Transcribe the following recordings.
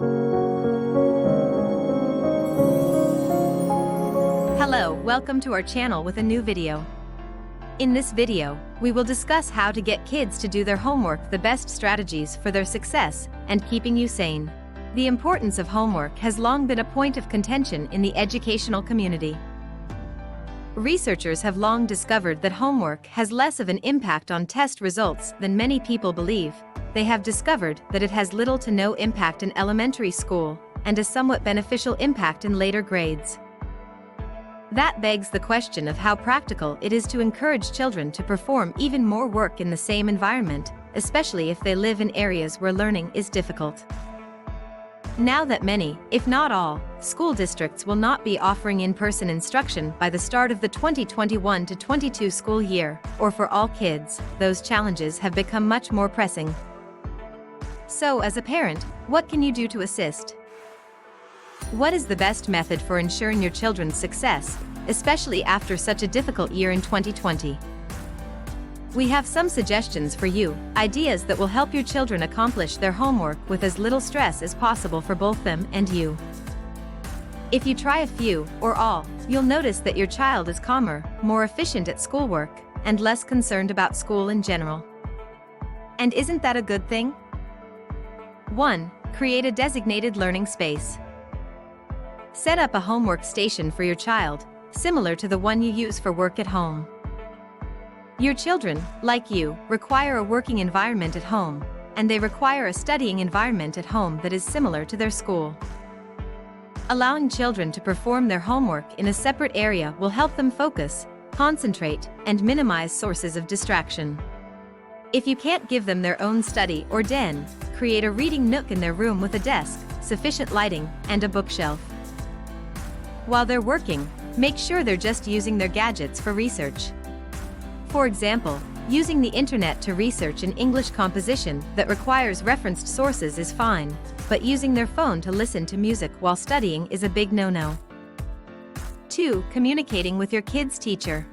Hello, welcome to our channel with a new video. In this video, we will discuss how to get kids to do their homework, the best strategies for their success, and keeping you sane. The importance of homework has long been a point of contention in the educational community. Researchers have long discovered that homework has less of an impact on test results than many people believe. They have discovered that it has little to no impact in elementary school, and a somewhat beneficial impact in later grades. That begs the question of how practical it is to encourage children to perform even more work in the same environment, especially if they live in areas where learning is difficult. Now that many, if not all, school districts will not be offering in-person instruction by the start of the 2021-22 school year, or for all kids, those challenges have become much more pressing. So, as a parent, what can you do to assist? What is the best method for ensuring your children's success, especially after such a difficult year in 2020? We have some suggestions for you, ideas that will help your children accomplish their homework with as little stress as possible for both them and you. If you try a few, or all, you'll notice that your child is calmer, more efficient at schoolwork, and less concerned about school in general. And isn't that a good thing? 1. Create a designated learning space. Set up a homework station for your child, similar to the one you use for work at home. Your children, like you, require a working environment at home, and they require a studying environment at home that is similar to their school. Allowing children to perform their homework in a separate area will help them focus, concentrate, and minimize sources of distraction. If you can't give them their own study or den, create a reading nook in their room with a desk, sufficient lighting, and a bookshelf. While they're working, make sure they're just using their gadgets for research. For example, using the internet to research an English composition that requires referenced sources is fine, but using their phone to listen to music while studying is a big no-no. 2. Communicating with your kid's teacher.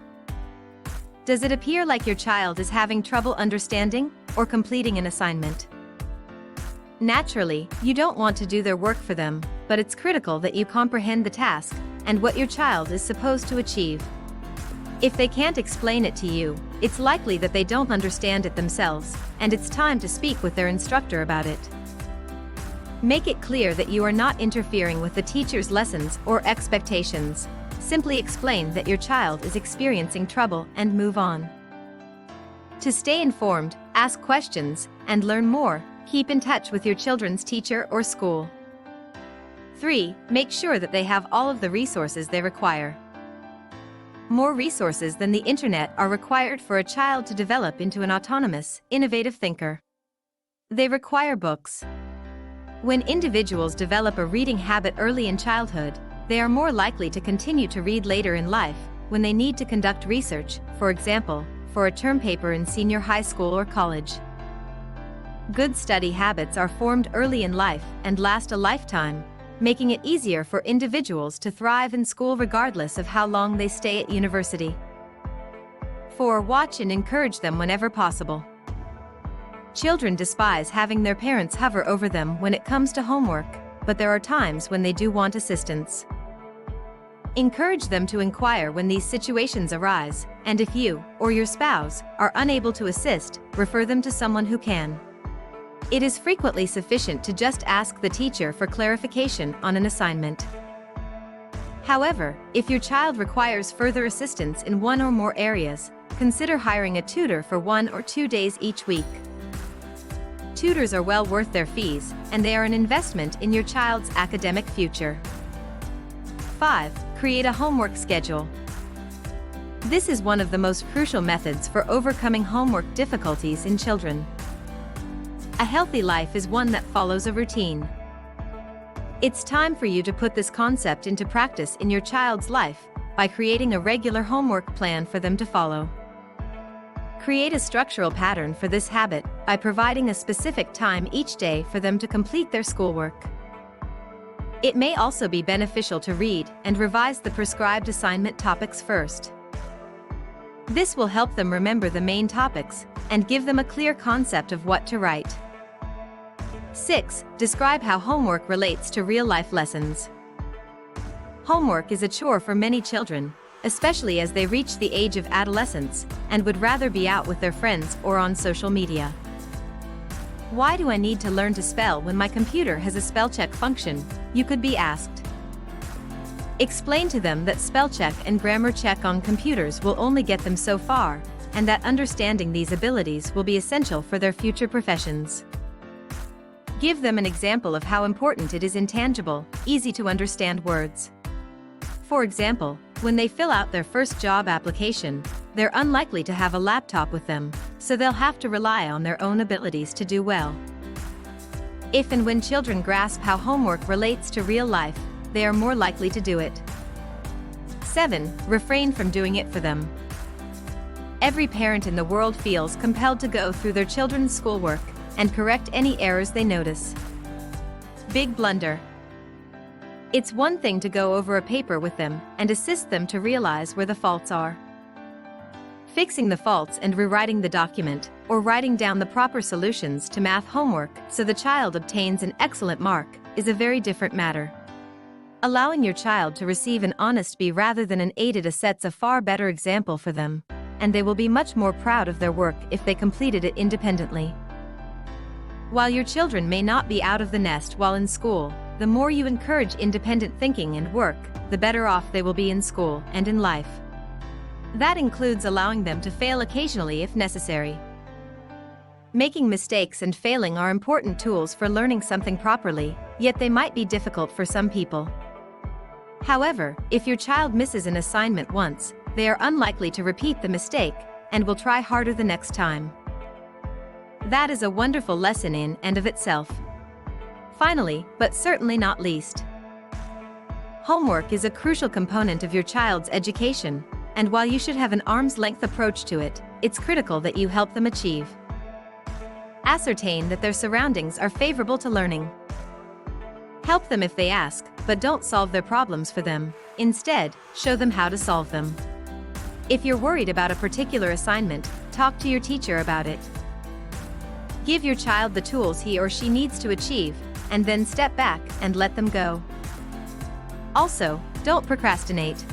Does it appear like your child is having trouble understanding or completing an assignment? Naturally, you don't want to do their work for them, but it's critical that you comprehend the task and what your child is supposed to achieve. If they can't explain it to you, it's likely that they don't understand it themselves, and it's time to speak with their instructor about it. Make it clear that you are not interfering with the teacher's lessons or expectations. Simply explain that your child is experiencing trouble and move on. To stay informed, ask questions, and learn more, keep in touch with your children's teacher or school. 3. Make sure that they have all of the resources they require. More resources than the internet are required for a child to develop into an autonomous, innovative thinker. They require books. When individuals develop a reading habit early in childhood, they are more likely to continue to read later in life, when they need to conduct research, for example, for a term paper in senior high school or college. Good study habits are formed early in life and last a lifetime, making it easier for individuals to thrive in school regardless of how long they stay at university. 4. Watch and encourage them whenever possible. Children despise having their parents hover over them when it comes to homework, but there are times when they do want assistance. Encourage them to inquire when these situations arise, and if you, or your spouse, are unable to assist, refer them to someone who can. It is frequently sufficient to just ask the teacher for clarification on an assignment. However, if your child requires further assistance in one or more areas, consider hiring a tutor for 1 or 2 days each week. Tutors are well worth their fees, and they are an investment in your child's academic future. 5. Create a homework schedule. This is one of the most crucial methods for overcoming homework difficulties in children. A healthy life is one that follows a routine. It's time for you to put this concept into practice in your child's life by creating a regular homework plan for them to follow. Create a structural pattern for this habit by providing a specific time each day for them to complete their schoolwork. It may also be beneficial to read and revise the prescribed assignment topics first. This will help them remember the main topics and give them a clear concept of what to write. 6. Describe how homework relates to real-life lessons. Homework is a chore for many children, especially as they reach the age of adolescence and would rather be out with their friends or on social media. Why do I need to learn to spell when my computer has a spell check function? You could be asked. Explain to them that spell check and grammar check on computers will only get them so far, and that understanding these abilities will be essential for their future professions. Give them an example of how important it is in tangible, easy-to-understand words. For example, when they fill out their first job application, they're unlikely to have a laptop with them, so they'll have to rely on their own abilities to do well. If and when children grasp how homework relates to real life, they are more likely to do it. 7. Refrain from doing it for them. Every parent in the world feels compelled to go through their children's schoolwork and correct any errors they notice. Big blunder. It's one thing to go over a paper with them and assist them to realize where the faults are. Fixing the faults and rewriting the document, or writing down the proper solutions to math homework so the child obtains an excellent mark, is a very different matter. Allowing your child to receive an honest B rather than an A sets a far better example for them, and they will be much more proud of their work if they completed it independently. While your children may not be out of the nest while in school, the more you encourage independent thinking and work, the better off they will be in school and in life. That includes allowing them to fail occasionally if necessary. Making mistakes and failing are important tools for learning something properly, yet they might be difficult for some people. However, if your child misses an assignment once, they are unlikely to repeat the mistake and will try harder the next time. That is a wonderful lesson in and of itself. Finally, but certainly not least, homework is a crucial component of your child's education, and while you should have an arm's-length approach to it, it's critical that you help them achieve. Ascertain that their surroundings are favorable to learning. Help them if they ask, but don't solve their problems for them. Instead, show them how to solve them. If you're worried about a particular assignment, talk to your teacher about it. Give your child the tools he or she needs to achieve, and then step back and let them go. Also, don't procrastinate.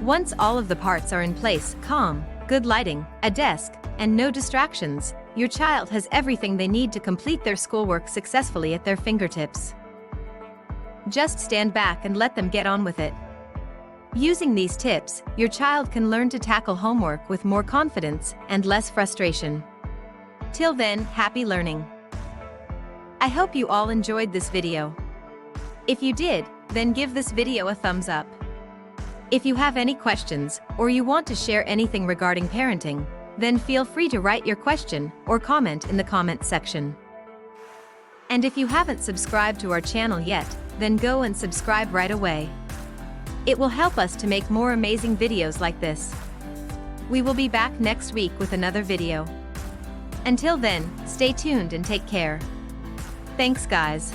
Once all of the parts are in place, calm, good lighting, a desk, and no distractions, your child has everything they need to complete their schoolwork successfully at their fingertips. Just stand back and let them get on with it. Using these tips, your child can learn to tackle homework with more confidence and less frustration. Till then, happy learning. I hope you all enjoyed this video. If you did, then give this video a thumbs up. If you have any questions, or you want to share anything regarding parenting, then feel free to write your question or comment in the comment section. And if you haven't subscribed to our channel yet, then go and subscribe right away. It will help us to make more amazing videos like this. We will be back next week with another video. Until then, stay tuned and take care. Thanks guys.